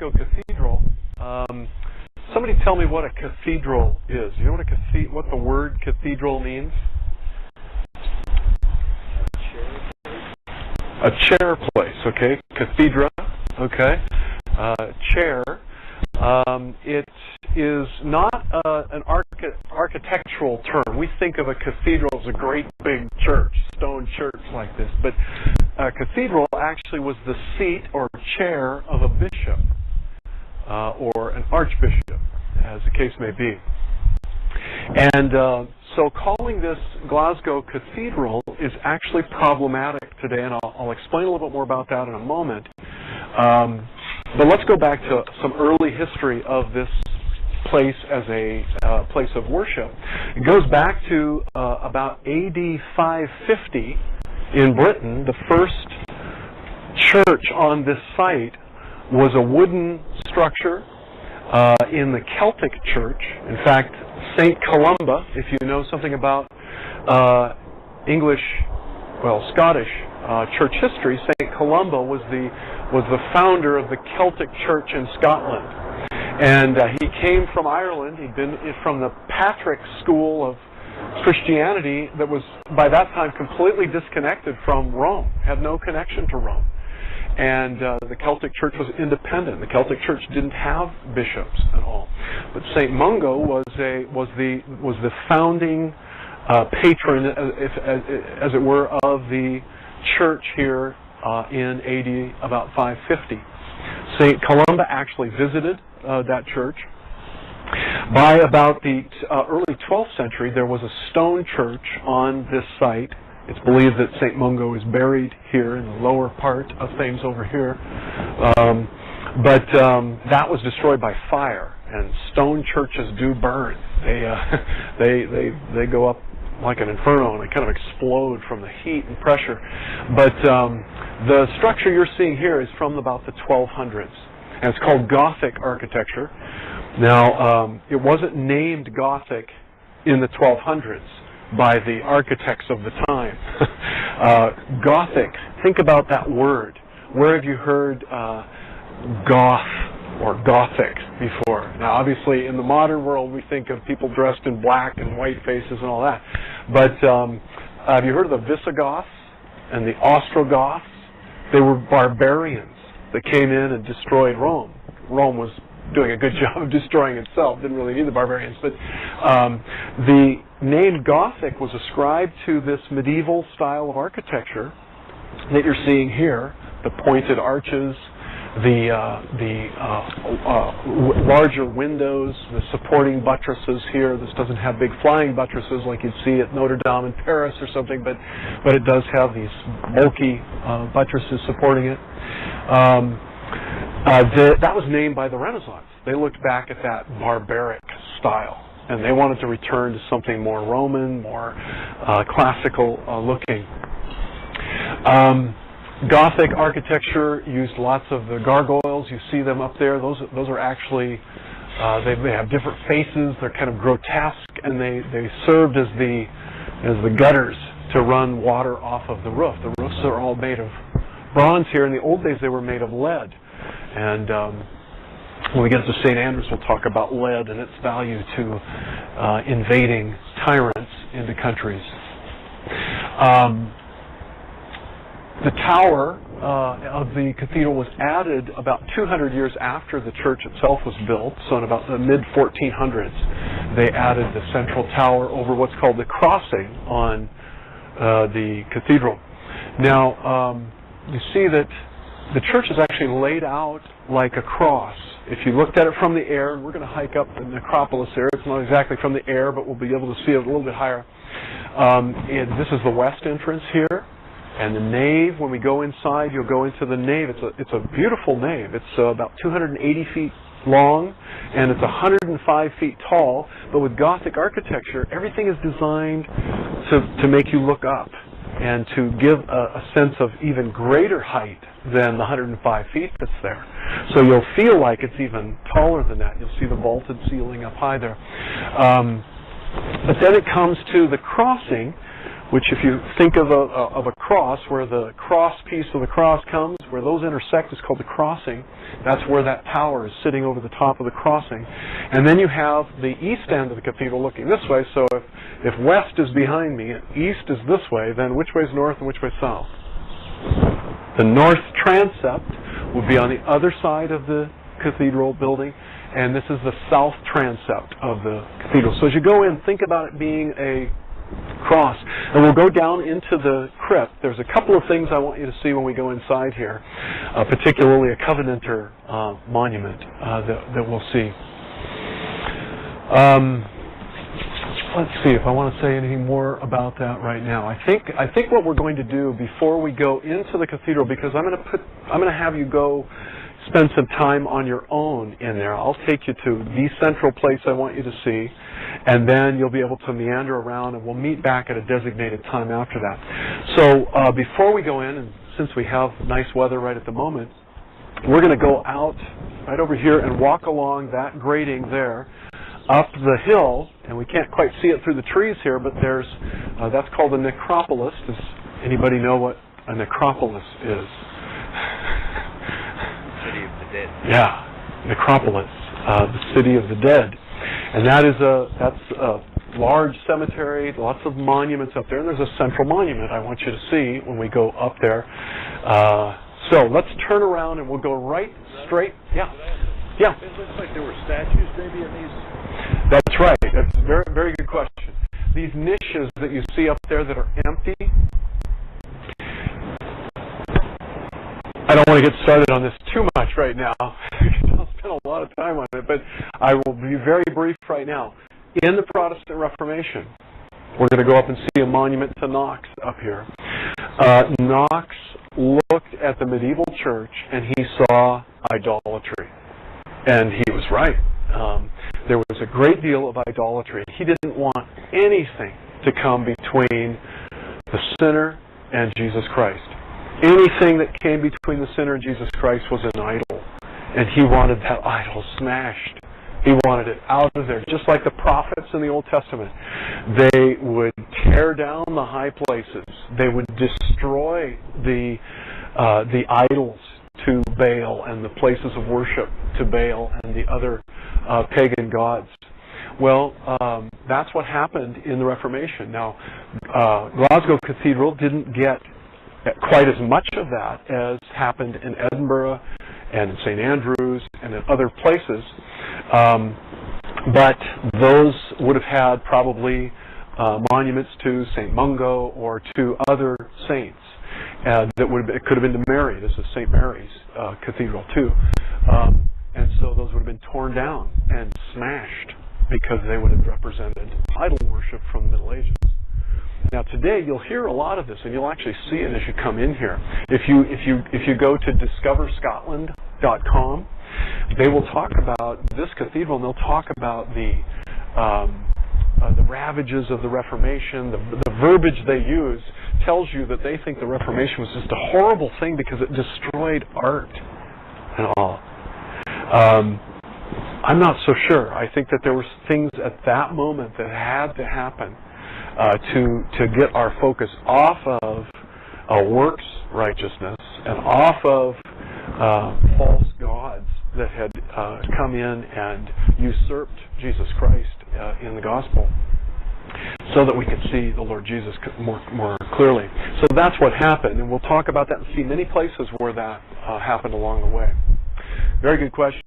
Glasgow Cathedral. Somebody tell me what a cathedral is. You know what the word cathedral means? A chair place, okay? Cathedra, okay? Chair. It is not an architectural term. We think of a cathedral as a great big church, stone church like this. But a cathedral actually was the seat or chair of a bishop or an archbishop, as the case may be. And so calling this Glasgow Cathedral is actually problematic today, and I'll explain a little bit more about that in a moment. But let's go back to some early history of this place as a place of worship. It goes back to about AD 550 in Britain. The first church on this site was a wooden structure in the Celtic church. In fact, St. Columba, if you know something about Scottish church history, St. Columba was the founder of the Celtic church in Scotland. And he came from Ireland. He'd been from the Patrick school of Christianity that was, by that time, completely disconnected from Rome, had no connection to Rome. And the Celtic church was independent. The Celtic church didn't have bishops at all. But St. Mungo was the founding patron, as it were, of the church here in AD about 550. St. Columba actually visited that church. By about the early 12th century, there was a stone church on this site. It's believed that St. Mungo is buried here in the lower part of things over here. But that was destroyed by fire, and stone churches do burn. They go up like an inferno, and they kind of explode from the heat and pressure. But the structure you're seeing here is from about the 1200s, and it's called Gothic architecture. Now, it wasn't named Gothic in the 1200s by the architects of the time. Gothic, think about that word. Where have you heard goth or Gothic before? Now, obviously, in the modern world, we think of people dressed in black and white faces and all that. But have you heard of the Visigoths and the Ostrogoths? They were barbarians that came in and destroyed Rome. Rome was doing a good job of destroying itself, didn't really need the barbarians. But the name Gothic was ascribed to this medieval style of architecture that you're seeing here, the pointed arches, the larger windows, the supporting buttresses here. This doesn't have big flying buttresses like you'd see at Notre Dame in Paris or something, but it does have these bulky buttresses supporting it. That was named by the Renaissance. They looked back at that barbaric style, and they wanted to return to something more Roman, more classical looking. Gothic architecture used lots of the gargoyles. You see them up there. Those are actually, they have different faces. They're kind of grotesque, and they served as the gutters to run water off of the roof. The roofs are all made of bronze here. In the old days, they were made of lead. And when we get to St. Andrews, we'll talk about lead and its value to invading tyrants into countries. The tower of the cathedral was added about 200 years after the church itself was built. So in about the mid-1400s, they added the central tower over what's called the crossing on the cathedral. Now, you see that the church is actually laid out like a cross. If you looked at it from the air, and we're going to hike up the necropolis there. It's not exactly from the air, but we'll be able to see it a little bit higher. This is the west entrance here. And the nave, when we go inside, you'll go into the nave. It's a beautiful nave. It's about 280 feet long, and it's 105 feet tall. But with Gothic architecture, everything is designed to make you look up and to give a sense of even greater height than the 105 feet that's there. So you'll feel like it's even taller than that. You'll see the vaulted ceiling up high there. But then it comes to the crossing, which if you think of a cross, where the cross piece of the cross comes, where those intersect is called the crossing. That's where that tower is sitting over the top of the crossing. And then you have the east end of the cathedral looking this way, so if west is behind me and east is this way, then which way is north and which way is south? The north transept would be on the other side of the cathedral building, and this is the south transept of the cathedral. So as you go in, think about it being a cross. And we'll go down into the crypt. There's a couple of things I want you to see when we go inside here, particularly a Covenanter monument that we'll see. Let's see if I want to say anything more about that right now. I think what we're going to do before we go into the cathedral, because I'm going to have you go spend some time on your own in there. I'll take you to the central place I want you to see, and then you'll be able to meander around, and we'll meet back at a designated time after that. So before we go in, and since we have nice weather right at the moment, we're going to go out right over here and walk along that grading there, up the hill, and we can't quite see it through the trees here, but there's that's called a necropolis. Does anybody know what a necropolis is? City of the dead. Yeah, necropolis, the city of the dead, and that's a large cemetery, lots of monuments up there, and there's a central monument I want you to see when we go up there. So let's turn around and we'll go right straight. Yeah. Yeah. It looks like there were statues maybe in these. That's right. That's a very, very good question. These niches that you see up there that are empty, I don't want to get started on this too much right now. I'll spend a lot of time on it, but I will be very brief right now. In the Protestant Reformation, we're going to go up and see a monument to Knox up here. Knox looked at the medieval church and he saw idolatry. And he was right. There was a great deal of idolatry. He didn't want anything to come between the sinner and Jesus Christ. Anything that came between the sinner and Jesus Christ was an idol. And he wanted that idol smashed. He wanted it out of there. Just like the prophets in the Old Testament. They would tear down the high places. They would destroy the idols to Baal and the places of worship to Baal and the other pagan gods. Well, that's what happened in the Reformation. Now, Glasgow Cathedral didn't get quite as much of that as happened in Edinburgh and in St. Andrews and in other places, but those would have had probably monuments to St. Mungo or to other saints. It could have been to Mary. This is St. Mary's Cathedral too. And so those would have been torn down and smashed because they would have represented idol worship from the Middle Ages. Now today you'll hear a lot of this, and you'll actually see it as you come in here. If you go to discoverscotland.com, they will talk about this cathedral, and they'll talk about the ravages of the Reformation. The verbiage they use tells you that they think the Reformation was just a horrible thing because it destroyed art and all. I'm not so sure. I think that there were things at that moment that had to happen to get our focus off of works righteousness and off of false gods that had come in and usurped Jesus Christ in the gospel, so that we could see the Lord Jesus more clearly. So that's what happened, and we'll talk about that and see many places where that happened along the way. Very good question.